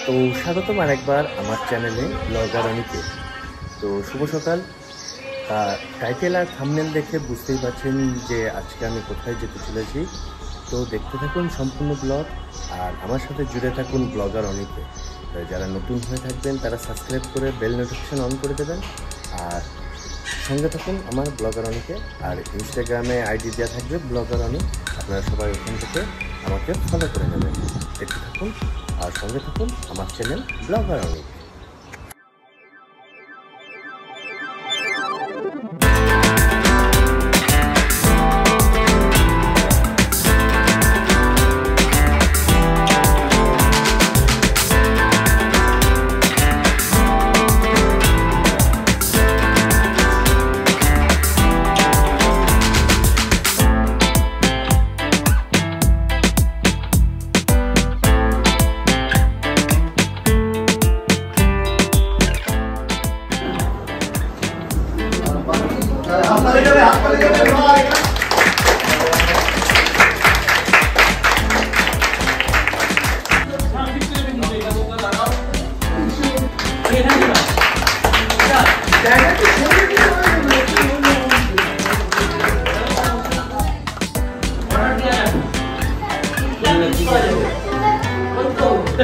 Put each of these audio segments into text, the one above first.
তো স্বাগতম আরেকবার আমার চ্যানেলে ব্লগার অনিকে। তো শুভ সকাল। টাইটেল আর থাম্বনেল দেখে বুঝতেই পারছেন যে আজকে আমি কোথায় যেতে চলেছি। তো দেখতে থাকুন সম্পূর্ণ ব্লগ আর আমার সাথে জুড়ে থাকুন ব্লগার অনিকে। যারা নতুন হয়ে থাকবেন তারা সাবস্ক্রাইব করে বেল নোটিফিকেশন অন করে দেবেন আর সঙ্গে থাকুন আমার ব্লগার অনিকে। আর ইনস্টাগ্রামে আইডি দেওয়া থাকবে ব্লগার অনিক, আপনারা সবাই ওখান থেকে আমাকে ফলো করে নেবেন। দেখতে থাকুন আর সঙ্গে থাকুন আমার চ্যানেল ব্লগার অনিক।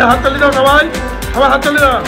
হাত তালি দাও সবাই, সবাই হাত তালি দাও।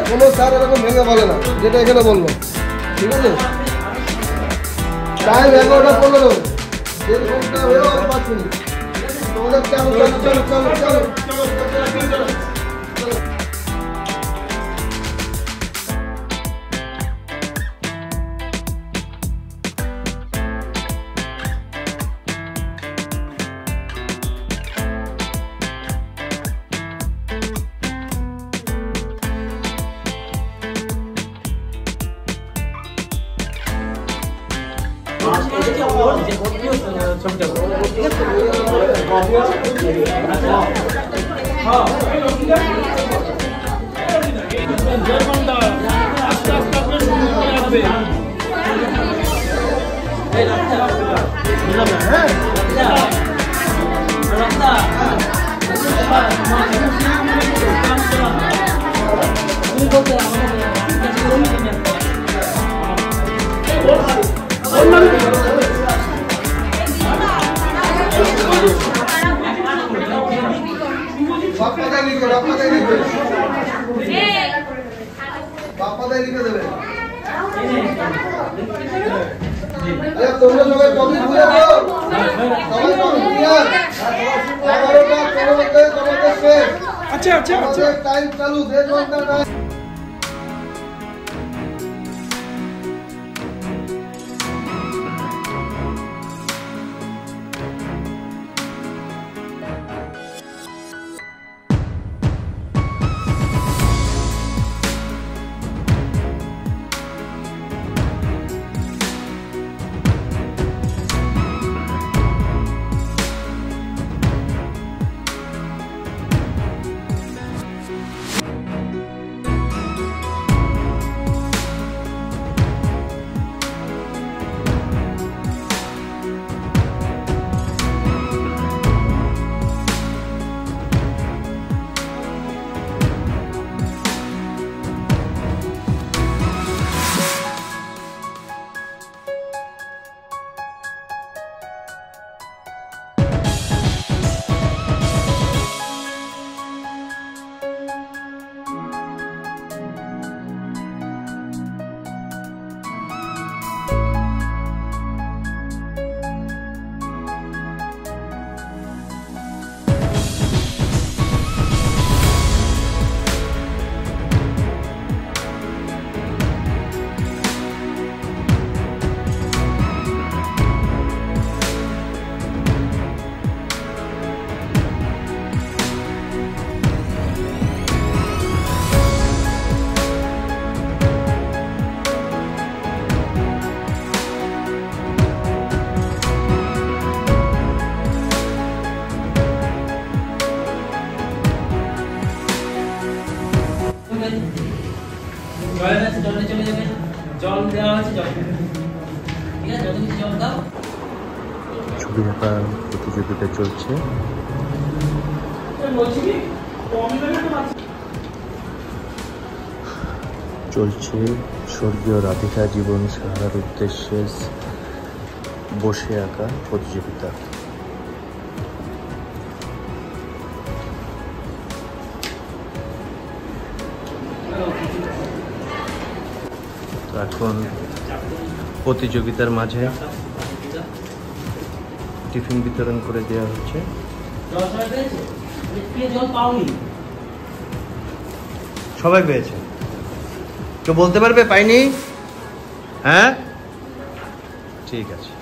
কোনো স্যার এরকম ভেঙে বলে না, যেটা এখানে বললো। ঠিক আছে, টাইম 11:15, 1.5 ঘন্টা হয়েও 5 মিনিট। তোমাদের চলো চলো চলো চলো চলো চলো। তোমরা সবাই কপি বুঝে দাও, সবাই কপি ক্লিয়ার। 11:15 তোমাদের শেষ। আচ্ছা আচ্ছা আচ্ছা, টাইম চালু, 1.5 ঘন্টা টাইম। আছে জলে চলে যাবে জল দেওয়া আছে জল ঠিক আছে যত কিছু জল দাও ছবি আঁকা প্রতিযোগিতা চলছে চলছে স্বর্গীয় রাধিকা জীবন সাহার উদ্দেশ্যে বসে আঁকা প্রতিযোগিতা তো এখন প্রতিযোগিতার মাঝে টিফিন বিতরণ করে দেওয়া হচ্ছে সবাই পেয়েছে কেউ বলতে পারবে পাইনি হ্যাঁ ঠিক আছে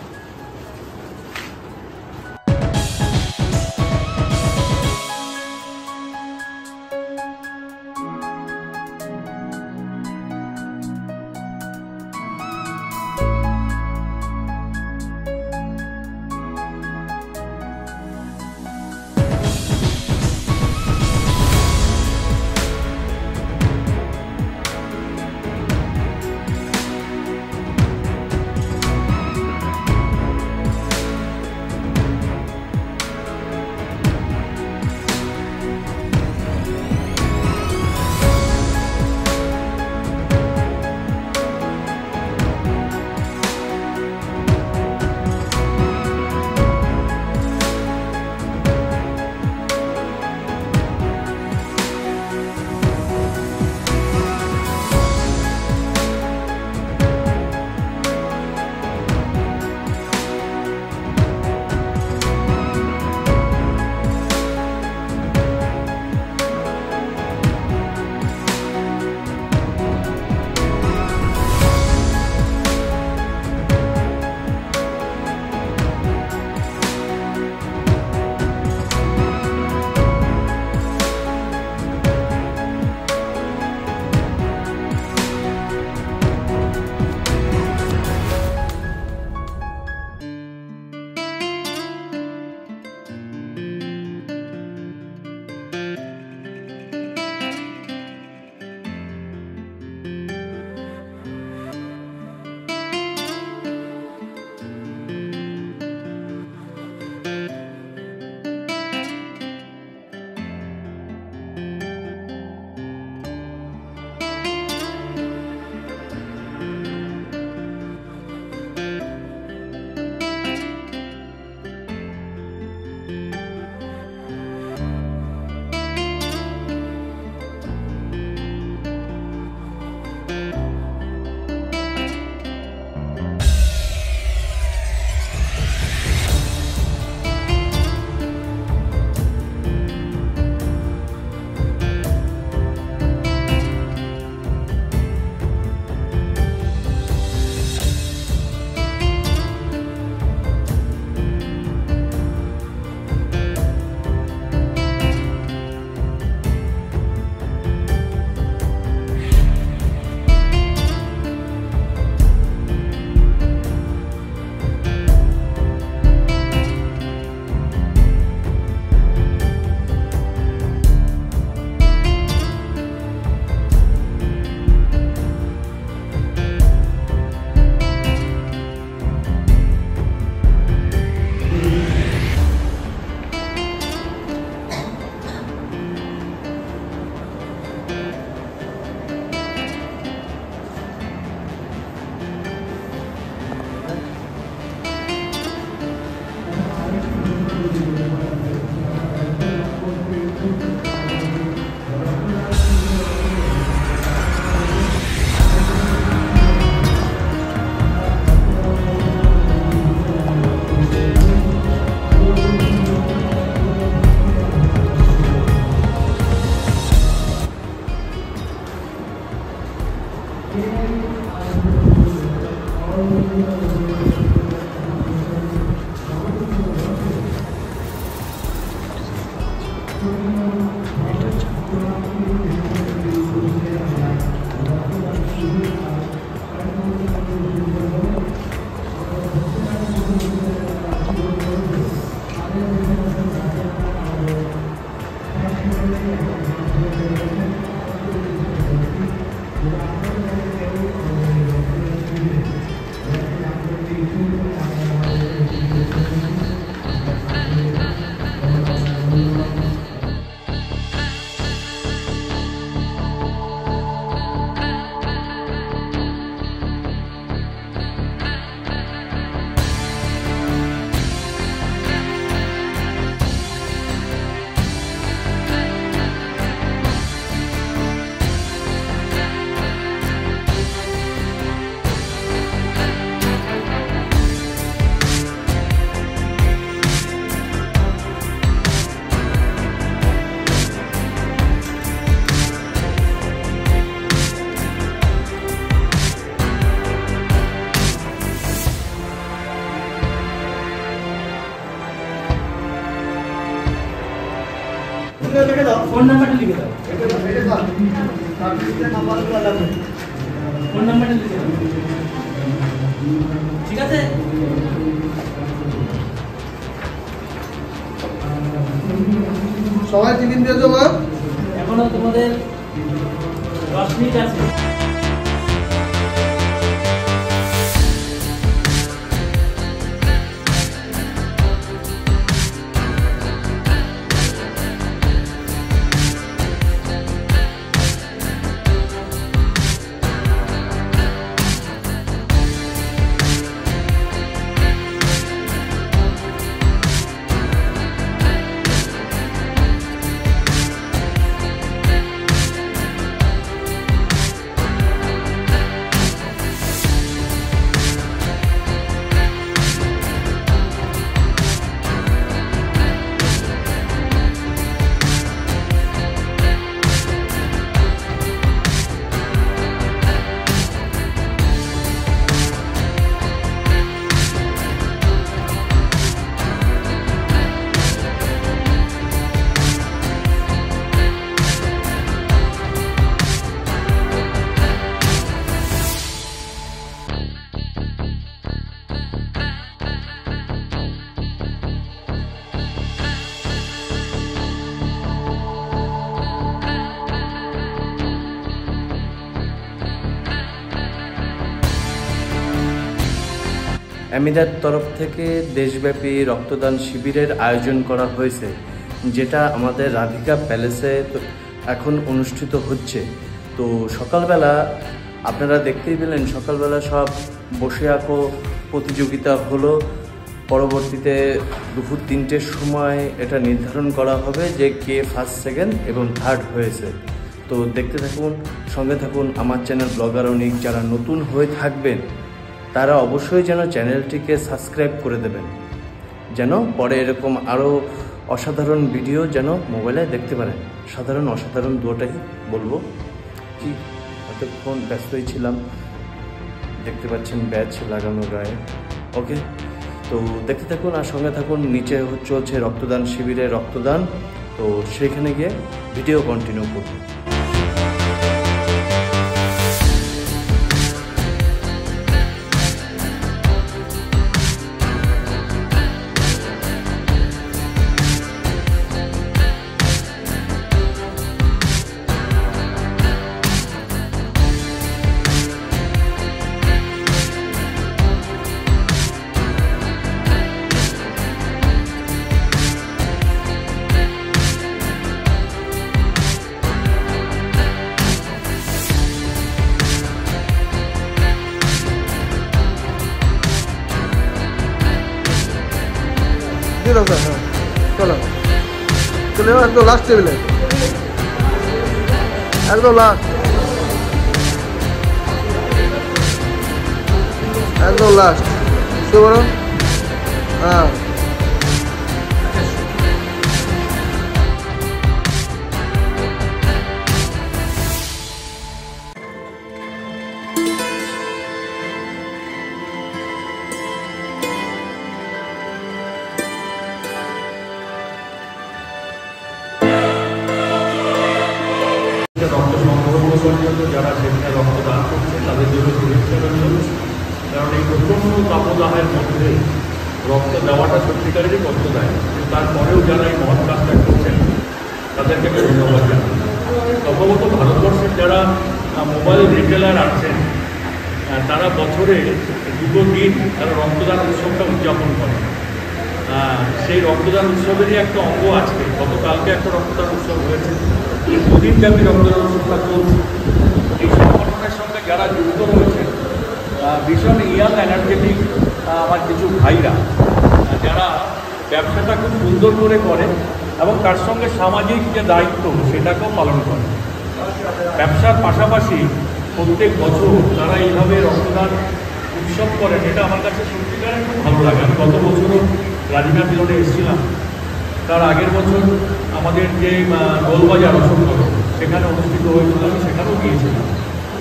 ফোন নাম্বারটা লিখে দাও। ফোন নাম্বারটা লিখে দাও, ঠিক আছে? সবাই টিফিন দিয়েছো মা? এখনো তোমাদের 10 মিনিট আছে। অ্যামিদার তরফ থেকে দেশব্যাপী রক্তদান শিবিরের আয়োজন করা হয়েছে, যেটা আমাদের রাধিকা প্যালেসে এখন অনুষ্ঠিত হচ্ছে। তো সকালবেলা আপনারা দেখতেই পেলেন, সকালবেলা সব বসে আঁকো প্রতিযোগিতা হলো। পরবর্তীতে দুপুর 3টের সময় এটা নির্ধারণ করা হবে যে কে ফার্স্ট, সেকেন্ড এবং থার্ড হয়েছে। তো দেখতে থাকুন, সঙ্গে থাকুন আমার চ্যানেল ব্লগার অনিক। যারা নতুন হয়ে থাকবেন তারা অবশ্যই যেন চ্যানেলটিকে সাবস্ক্রাইব করে দেবেন, যেন পরে এরকম আরও অসাধারণ ভিডিও যেন মোবাইলে দেখতে পারেন। সাধারণ অসাধারণ দুটোটাই বলবো। কি এতক্ষণ ব্যস্তই ছিলাম, দেখতে পাচ্ছেন ব্যাচ লাগানো গায়ে। ওকে, তো দেখতে থাকুন আর সঙ্গে থাকুন। নিচে হচ্ছে রক্তদান শিবিরে রক্তদান, তো সেইখানে গিয়ে ভিডিও কন্টিনিউ করব। দিয়ে দাও স্যার, হ্যাঁ চলো চলে যাও একদম লাস্ট টেবিলে, একদম লাস্ট, একদম লাস্ট। কি বলো? হ্যাঁ রক্ত সংগ্রহ পর্যন্ত যারা সেখানে রক্তদান করছে তাদের জন্য শুভেচ্ছা রইল। কারণ এই প্রচণ্ড তাপদাহের মধ্যে রক্ত দেওয়াটা সত্যিকারেরই কষ্টদায়ক, কিন্তু তারপরেও যারা এই মহৎ কাজটা করছেন তাদেরকে আমি ধন্যবাদ জানাই। সম্ভবত ভারতবর্ষের যারা মোবাইল রিটেলার আছেন তারা বছরে 2 দিন তারা রক্তদান উৎসবটা উদযাপন করে। সেই রক্তদান উৎসবেরই একটা অঙ্গ আজকে, গতকালকে একটা রক্তদান উৎসব হয়েছে, 2 দিন ব্যাপী রক্তদান উৎসবটা চলছে। এই সংগঠনের সঙ্গে যারা যুক্ত রয়েছে ভীষণ ইয়াং এনার্জেটিক আমার কিছু ভাইরা, যারা ব্যবসাটা খুব সুন্দর করে করে এবং তার সঙ্গে সামাজিক যে দায়িত্ব সেটাকেও পালন করে। ব্যবসার পাশাপাশি প্রত্যেক বছর তারা এইভাবে রক্তদান উৎসব করেন, এটা আমার কাছে সত্যিকারের খুব ভালো লাগে। আমি গত বছরও রাধিকা মিলনে এসেছিলাম, তার আগের বছর আমাদের যে গোলবাজার অশোকনগর সেখানে অনুষ্ঠিত হয়েছিল, আমি সেখানেও গিয়েছিলাম।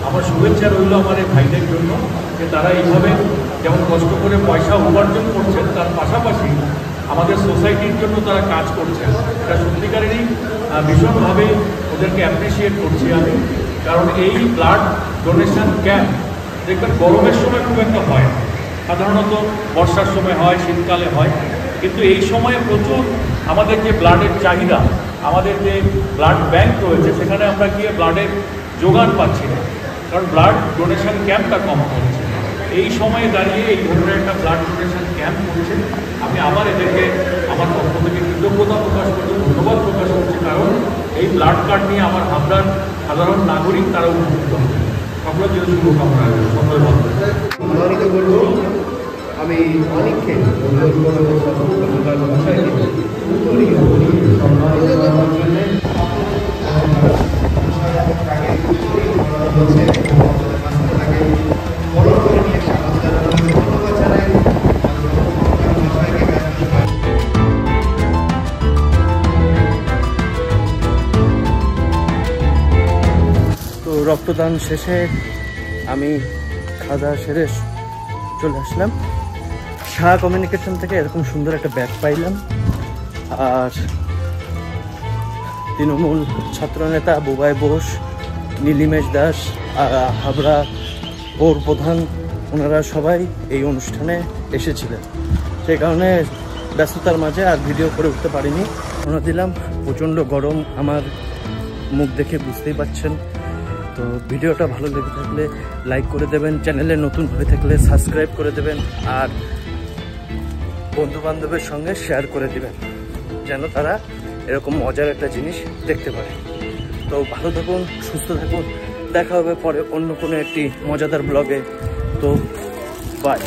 আমার শুভেচ্ছা রইল আমার এই ভাইদের জন্য যে তারা এইভাবে যেমন কষ্ট করে পয়সা উপার্জন করছেন, তার পাশাপাশি আমাদের সোসাইটির জন্য তারা কাজ করছে, এটা সত্যিকারেরই ভীষণভাবে ওদেরকে অ্যাপ্রিসিয়েট করছি আমি। কারণ এই ব্লাড ডোনেশন ক্যাম্প দেখবেন গরমের সময় খুব একটা হয় না, সাধারণত বর্ষার সময় হয়, শীতকালে হয়, কিন্তু এই সময়ে প্রচুর আমাদের যে ব্লাডের চাহিদা, আমাদের যে ব্লাড ব্যাংক রয়েছে সেখানে আমরা গিয়ে ব্লাডের যোগান পাচ্ছি না, কারণ ব্লাড ডোনেশন ক্যাম্পটা কম করছে। এই সময়ে দাঁড়িয়ে এই ধরনের একটা ব্লাড ডোনেশন ক্যাম্প করছে, আমি আবার এদেরকে আমার পক্ষ থেকে কৃতজ্ঞতা প্রকাশ করছি, ধন্যবাদ প্রকাশ করছি। কারণ এই ব্লাড কার্ড নিয়ে আমার হাবড়ার সাধারণ নাগরিক তারা উপকৃত হবে। সকলের জন্য শুভকামনা, সকলে ভালো থাকবেন। সম্মানিত করবো আমি অনেককে তো রক্তদান শেষে আমি খাওয়া দাওয়া সেরে চলে আসলাম। শাহ কমিউনিকেশন থেকে এরকম সুন্দর একটা ব্যাগ পাইলাম। আর তৃণমূল ছাত্রনেতা বুবাই বোস, নীলিমেশ দাস, হাবড়া পৌর প্রধান, ওনারা সবাই এই অনুষ্ঠানে এসেছিলেন। সেই কারণে ব্যস্ততার মাঝে আর ভিডিও করে উঠতে পারিনি। রওনা দিলাম, প্রচণ্ড গরম, আমার মুখ দেখে বুঝতেই পারছেন। তো ভিডিওটা ভালো লেগে থাকলে লাইক করে দেবেন, চ্যানেলে নতুন হয়ে থাকলে সাবস্ক্রাইব করে দেবেন, আর বন্ধুবান্ধবের সঙ্গে শেয়ার করে দেবেন যেন তারা এরকম মজার একটা জিনিস দেখতে পারে। তো ভালো থাকুন, সুস্থ থাকুন, দেখা হবে পরে অন্য কোনো একটি মজাদার ব্লগে। তো বাই।